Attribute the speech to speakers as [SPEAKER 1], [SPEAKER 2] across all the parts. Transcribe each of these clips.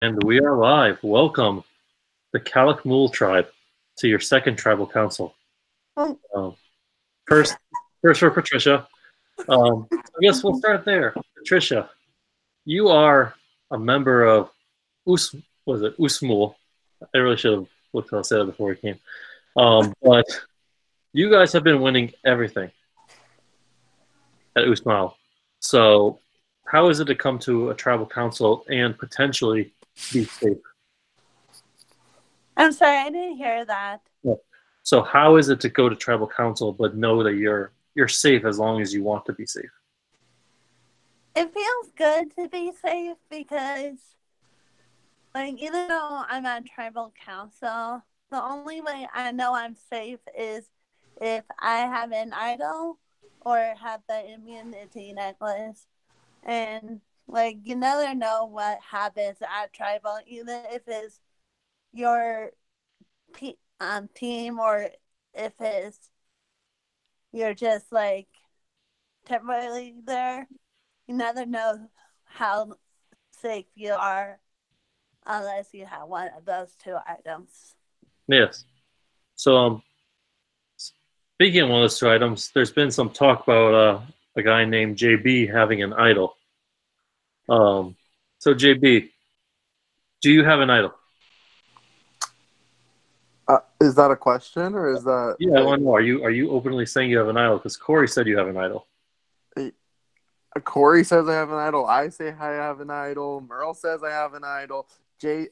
[SPEAKER 1] And we are live. Welcome, the Calakmul tribe, to your second tribal council.
[SPEAKER 2] Oh,
[SPEAKER 1] Um, first, first for Patricia. I guess we'll start there. Patricia, you are a member of was it Usmul? I really should have looked how to say that before we came. But you guys have been winning everything at Usmal. So, how is it to come to a tribal council and potentially be safe?
[SPEAKER 2] I'm sorry, I didn't hear that.
[SPEAKER 1] So how is it to go to tribal council but know that you're safe as long as you want to be safe?
[SPEAKER 2] It feels good to be safe because, like, even though I'm at tribal council, the only way I know I'm safe is if I have an idol or have the immunity necklace. And, like, you never know what happens at tribal, even if it's your team or if it's you're just, like, temporarily there. You never know how safe you are unless you have one of those two items.
[SPEAKER 1] Yes. So speaking of one of those two items, there's been some talk about a guy named JB having an idol. Um, so JB, do you have an idol?
[SPEAKER 3] Is that a question or is that
[SPEAKER 1] Yeah, I
[SPEAKER 3] like
[SPEAKER 1] want to know. Are you openly saying you have an idol? Because Corey said you have an idol.
[SPEAKER 3] uh, Corey says I have an idol? I say I have an idol. Merle says I have an idol. Jay,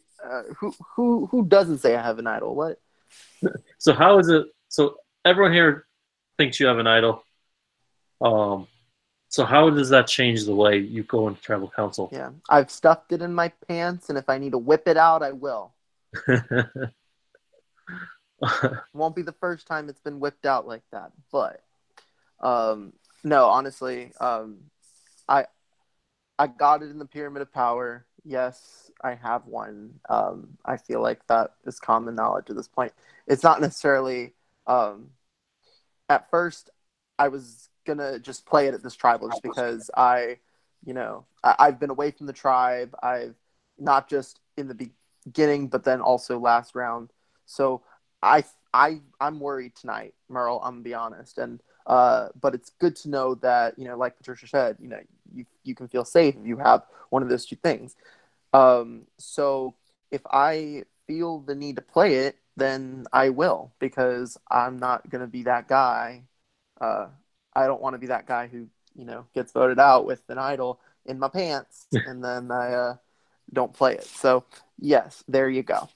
[SPEAKER 3] who doesn't say I have an idol? What?
[SPEAKER 1] So how is it? So everyone here thinks you have an idol. Um, so how does that change the way you go into tribal council?
[SPEAKER 3] Yeah, I've stuffed it in my pants, and if I need to whip it out, I will. Won't be the first time it's been whipped out like that, but no, honestly, I I got it in the pyramid of power. Yes, I have one. I feel like that is common knowledge at this point. It's not necessarily. Um, at first, I was gonna just play it at this tribal just because I've been away from the tribe. I've not just in the beginning, but then also last round. So I'm worried tonight, Merle. I'm gonna be honest, and but it's good to know that like Patricia said, you can feel safe if you have one of those two things. So if I feel the need to play it, then I will because I'm not gonna be that guy. Uh, I don't want to be that guy who gets voted out with an idol in my pants and then I don't play it. So yes, there you go.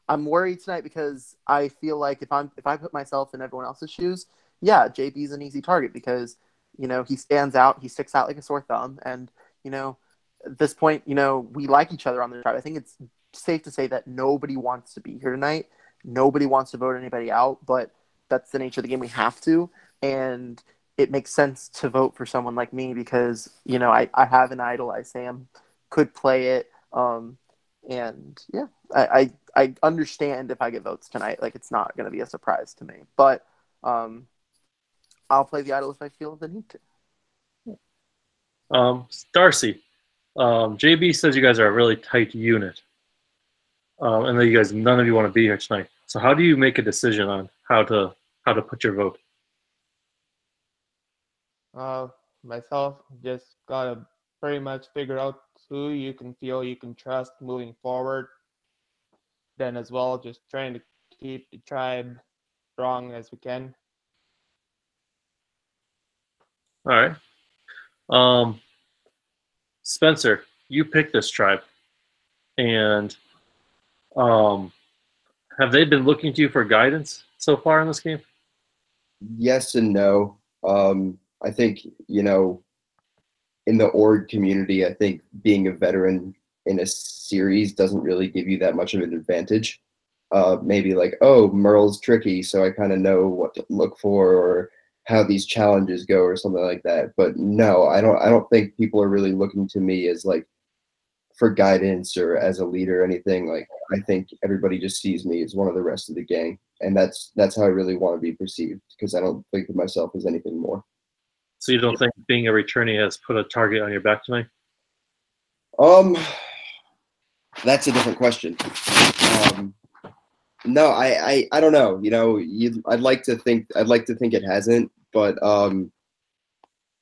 [SPEAKER 3] I'm worried tonight because I feel like if I put myself in everyone else's shoes, yeah, JB's an easy target because he stands out, he sticks out like a sore thumb, and at this point, we like each other on the tribe. I think it's safe to say that nobody wants to be here tonight. Nobody wants to vote anybody out, but that's the nature of the game. We have to, and it makes sense to vote for someone like me because I have an idol. I say I could play it, and yeah, I understand if I get votes tonight. Like it's not going to be a surprise to me, but I'll play the idol if I feel the need to.
[SPEAKER 1] Darcy, JB says you guys are a really tight unit, and that you guys none of you want to be here tonight. So how do you make a decision on how to put your vote?
[SPEAKER 4] Uh, Myself, just gotta pretty much figure out who you can feel you can trust moving forward. Then as well, just trying to keep the tribe strong as we can.
[SPEAKER 1] All right, Spencer, you picked this tribe, and um, have they been looking to you for guidance so far in this game?
[SPEAKER 5] Yes and no. I think, in the org community, I think being a veteran in a series doesn't really give you that much of an advantage. Maybe like, oh, Merle's tricky, so I kind of know what to look for or how these challenges go or something like that. But no, I don't think people are really looking to me as like for guidance or as a leader or anything. Like I think everybody just sees me as one of the rest of the gang. And that's how I really want to be perceived because I don't think of myself as anything more.
[SPEAKER 1] So you don't think being a returnee has put a target on your back tonight?
[SPEAKER 5] That's a different question. No, I don't know. You know, I'd like to think it hasn't, but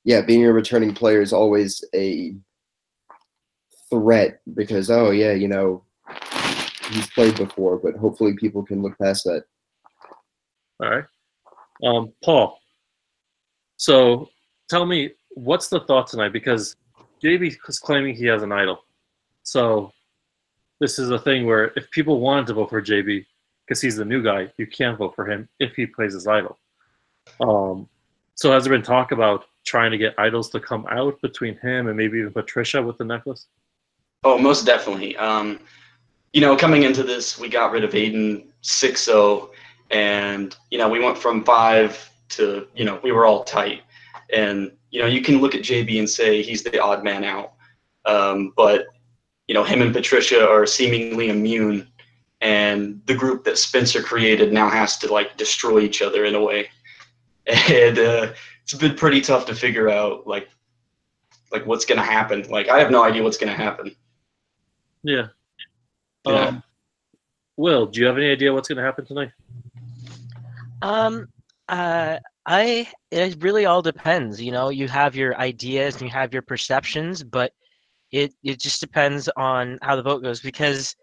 [SPEAKER 5] yeah, being a returning player is always a threat because oh yeah, you know, he's played before, but hopefully people can look past that.
[SPEAKER 1] All right. Paul, so tell me, what's the thought tonight? Because JB is claiming he has an idol. So this is a thing where if people wanted to vote for JB because he's the new guy, you can vote for him if he plays his idol. So has there been talk about trying to get idols to come out between him and maybe even Patricia with the necklace?
[SPEAKER 6] Oh, most definitely. You know, coming into this, we got rid of Aiden 6-0, and you know, we went from 5 to, you know, we were all tight. And you know, you can look at JB and say he's the odd man out, but you know, him and Patricia are seemingly immune, and the group that Spencer created now has to like destroy each other in a way. And it's been pretty tough to figure out like what's gonna happen. Like I have no idea what's gonna happen.
[SPEAKER 1] Yeah.
[SPEAKER 6] Yeah.
[SPEAKER 1] Will, do you have any idea what's going to happen tonight?
[SPEAKER 7] It really all depends. You know, you have your ideas and you have your perceptions, but it just depends on how the vote goes because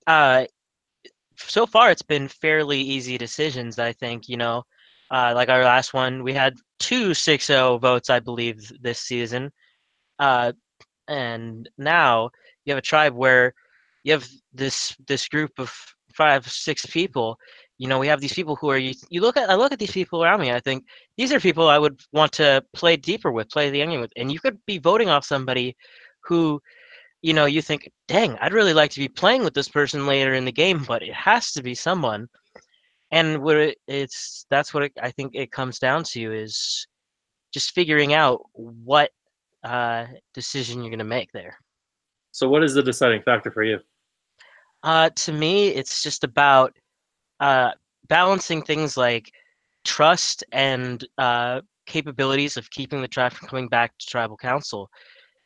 [SPEAKER 7] so far it's been fairly easy decisions, I think. You know, like our last one, we had 2 6-0 votes, I believe, this season. And now you have a tribe where you have this group of 5, 6 people. You know, we have these people who are I look at these people around me. I think these are people I would want to play deeper with, play the onion with. And you could be voting off somebody who, you know, you think, dang, I'd really like to be playing with this person later in the game, but it has to be someone. And I think it comes down to is just figuring out what decision you're going to make there.
[SPEAKER 1] So what is the deciding factor for you?
[SPEAKER 7] To me, it's just about balancing things like trust and capabilities of keeping the tribe from coming back to tribal council,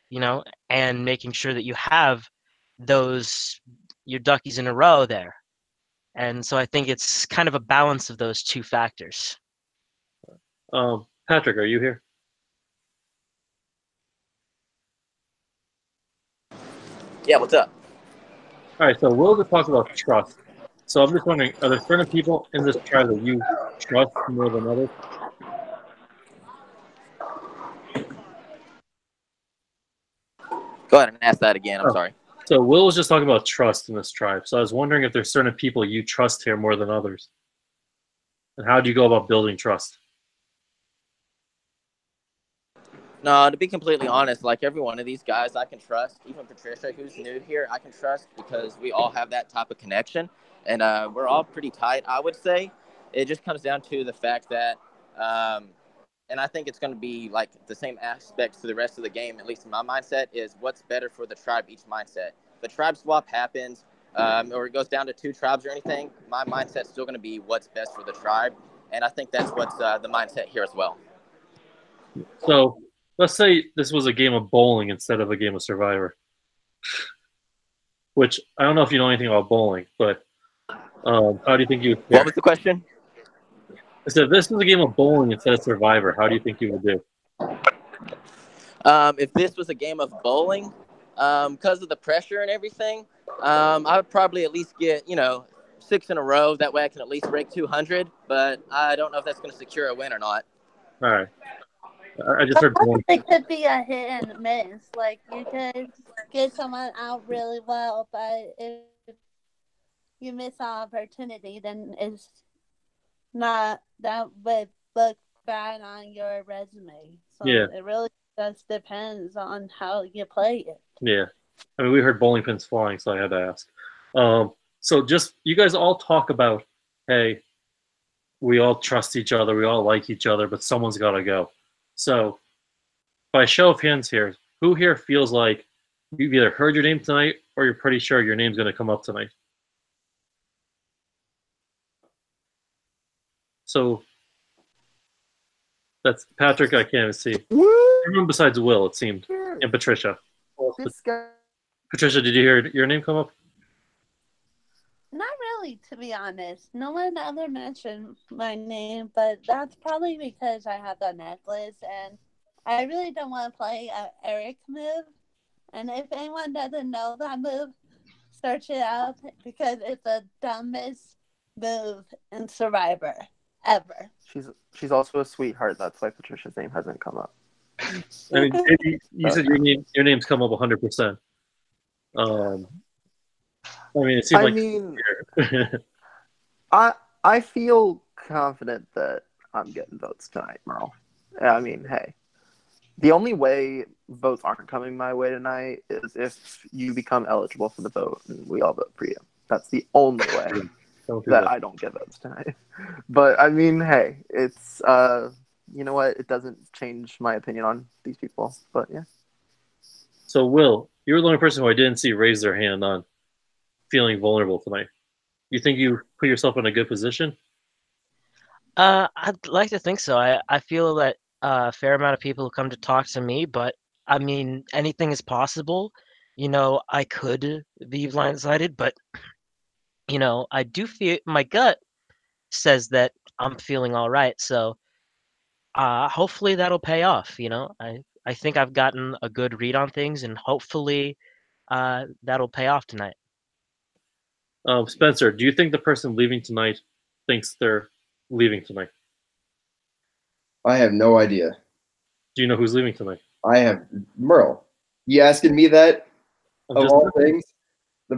[SPEAKER 7] you know, and making sure that you have your duckies in a row there. And so I think it's kind of a balance of those 2 factors.
[SPEAKER 1] Patrick, are you here?
[SPEAKER 8] Yeah, what's up?
[SPEAKER 1] All right, so Will just talked about trust. So I'm just wondering, are there certain people in this tribe that you trust more than others?
[SPEAKER 8] Go ahead and ask that again. I'm sorry.
[SPEAKER 1] So Will was just talking about trust in this tribe. So I was wondering if there's certain people you trust here more than others. And how do you go about building trust?
[SPEAKER 8] No, to be completely honest, like every one of these guys I can trust, even Patricia, who's new here, I can trust because we all have that type of connection. And we're all pretty tight, I would say. It just comes down to the fact that, and I think it's going to be like the same aspects to the rest of the game, at least in my mindset, is what's better for the tribe, each mindset. If the tribe swap happens or it goes down to 2 tribes or anything, my mindset's still going to be what's best for the tribe. And I think that's what's the mindset here as well.
[SPEAKER 1] So let's say this was a game of bowling instead of a game of Survivor. Which, I don't know if you know anything about bowling, but how do you think you would fare?
[SPEAKER 8] What was the question?
[SPEAKER 1] I said, if this was a game of bowling instead of Survivor, how do you think you would do?
[SPEAKER 8] If this was a game of bowling, because of the pressure and everything, I would probably at least get, 6 in a row. That way I can at least break 200, but I don't know if that's going to secure a win or not.
[SPEAKER 1] All right. I just heard bowling.
[SPEAKER 2] It could be a hit and miss. Like, you could get someone out really well, but if you miss an opportunity, then it's not, that would look bad on your resume. So
[SPEAKER 1] Yeah.
[SPEAKER 2] it really just depends on how you play it.
[SPEAKER 1] Yeah. I mean, we heard bowling pins flying, so I had to ask. So just, you guys all talk about, hey, we all trust each other, we all like each other, but someone's got to go. So by show of hands here, who here feels like you've either heard your name tonight or you're pretty sure your name's going to come up tonight? So that's Patrick. I can't even see. Everyone besides Will, it seemed, and Patricia.
[SPEAKER 3] This guy
[SPEAKER 1] Patricia, did you hear your name come up?
[SPEAKER 2] Not really, to be honest. No one ever mentioned my name, but that's probably because I have the necklace and I really don't want to play an Eric move. And if anyone doesn't know that move, search it out because it's the dumbest move in Survivor ever.
[SPEAKER 3] She's also a sweetheart. That's why Patricia's name hasn't come up.
[SPEAKER 1] I mean, you said your name's come up 100%. I mean, it seems
[SPEAKER 3] I feel confident that I'm getting votes tonight, Merle. I mean, hey, the only way votes aren't coming my way tonight is if you become eligible for the vote and we all vote for you. That's the only way that I don't get votes tonight. But I mean, hey, it's you know what? It doesn't change my opinion on these people. But yeah.
[SPEAKER 1] So, Will, you're the only person who I didn't see raise their hand on feeling vulnerable tonight. You think you put yourself in a good position?
[SPEAKER 7] I'd like to think so. I feel that a fair amount of people come to talk to me, but I mean, anything is possible. I could be blindsided, but I do feel my gut says that I'm feeling all right. So, hopefully that'll pay off. I think I've gotten a good read on things, and hopefully, that'll pay off tonight.
[SPEAKER 1] Spencer, do you think the person leaving tonight thinks they're leaving tonight?
[SPEAKER 5] I have no idea.
[SPEAKER 1] Do you know who's leaving tonight?
[SPEAKER 5] I have Merle. You asking me that? Of all things, the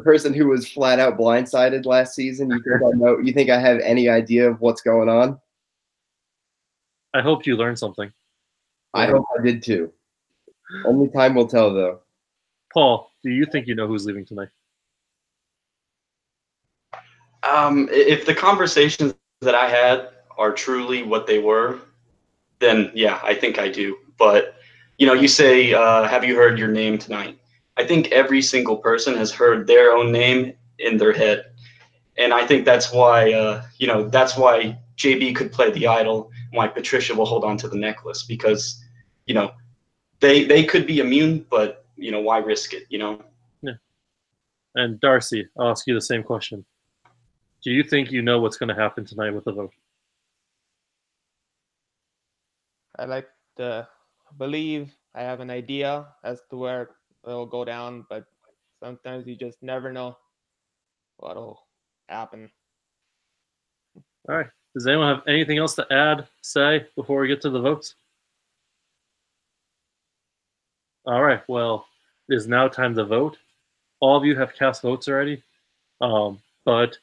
[SPEAKER 5] person who was flat out blindsided last season. You think I know? You think I have any idea of what's going on?
[SPEAKER 1] I hope you learned something.
[SPEAKER 5] I hope I did too. Only time will tell, though.
[SPEAKER 1] Paul, do you think you know who's leaving tonight?
[SPEAKER 6] If the conversations that I had are truly what they were, then yeah, I think I do. But you say, have you heard your name tonight? I think every single person has heard their own name in their head, and I think that's why that's why JB could play the idol, and why Patricia will hold on to the necklace, because they could be immune, but why risk it?
[SPEAKER 1] Yeah. And Darcy, I'll ask you the same question. Do you think you know what's going to happen tonight with the vote?
[SPEAKER 4] I like to believe I have an idea as to where it'll go down, but sometimes you just never know what'll happen.
[SPEAKER 1] All right. Does anyone have anything else to add, say, before we get to the votes? All right. Well, it is now time to vote. All of you have cast votes already, but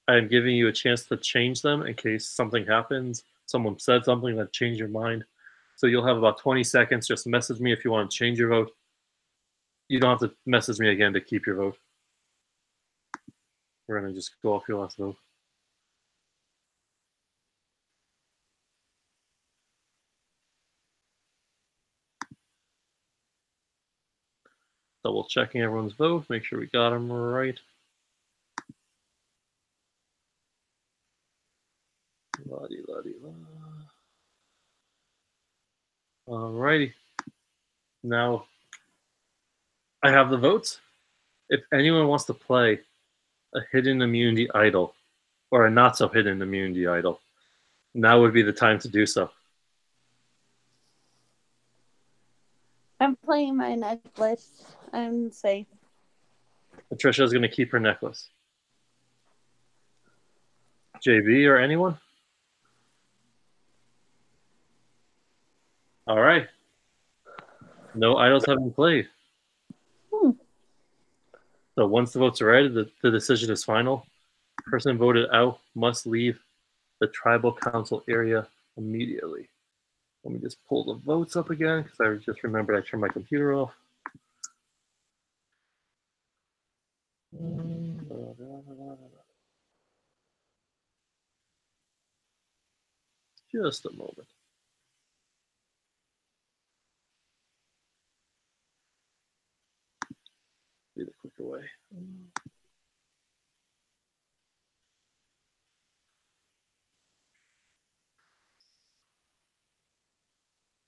[SPEAKER 1] I'm giving you a chance to change them in case something happens. Someone said something that changed your mind. So you'll have about 20 seconds. Just message me if you want to change your vote. You don't have to message me again to keep your vote. We're going to just go off your last vote. Double checking everyone's vote. Make sure we got them right. La-di-la-di-la. Alrighty. Now, I have the votes. If anyone wants to play a hidden immunity idol or a not so hidden immunity idol, now would be the time to do so.
[SPEAKER 2] I'm playing my necklace. I'm safe.
[SPEAKER 1] Patricia is going to keep her necklace. JB or anyone? All right. No idols have been played. So once the votes are ready, the decision is final. The person voted out must leave the tribal council area immediately. Let me just pull the votes up again because I just remembered I turned my computer off. Just a moment. Be the quicker way.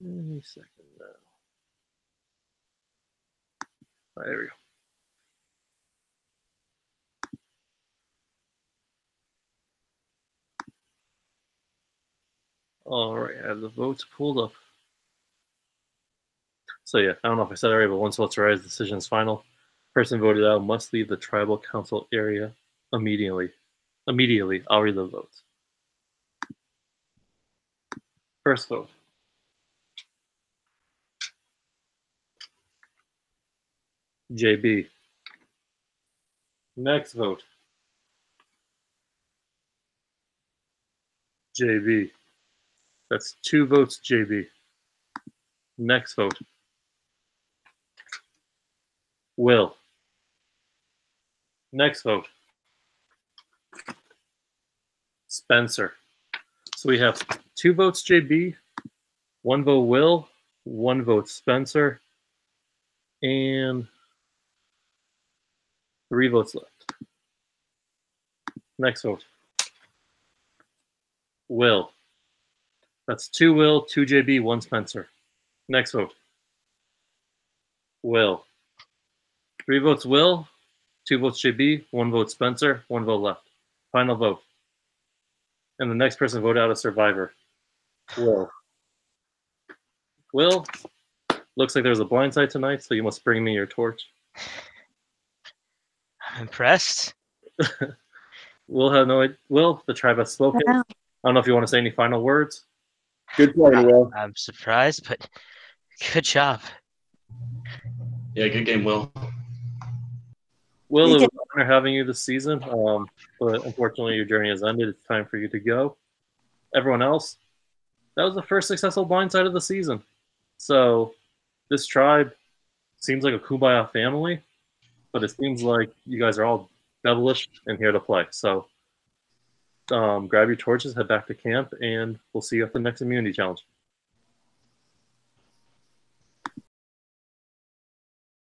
[SPEAKER 1] Any second now. There we go. All right, I have the votes pulled up. So yeah, I don't know if I said it already, but once votes are right, the decision is final. Person voted out must leave the tribal council area immediately. Immediately, I'll read the votes. First vote. JB. Next vote. JB. That's 2 votes, JB. Next vote. Will. Next vote. Spencer. So we have 2 votes, JB, 1 vote, Will, 1 vote, Spencer, and 3 votes left. Next vote. Will. That's 2 Will, 2 JB, 1 Spencer. Next vote. Will. 3 votes Will, 2 votes JB, 1 vote Spencer, 1 vote left. Final vote. And the next person voted out a survivor. Will. Will, looks like there's a blind side tonight, so you must bring me your torch.
[SPEAKER 7] I'm impressed.
[SPEAKER 1] Will, the tribe has spoken.
[SPEAKER 2] Wow.
[SPEAKER 1] I don't know if you want to say any final words.
[SPEAKER 5] Good playing, Will.
[SPEAKER 7] I'm surprised, but good job.
[SPEAKER 6] Yeah, good game, Will.
[SPEAKER 1] Will,
[SPEAKER 2] You
[SPEAKER 1] it was
[SPEAKER 2] did.
[SPEAKER 1] an honor having you this season, but unfortunately your journey has ended. It's time for you to go. Everyone else, that was the first successful blindside of the season. So this tribe seems like a kumbaya family, but it seems like you guys are all devilish and here to play. So grab your torches, head back to camp, and we'll see you at the next immunity challenge.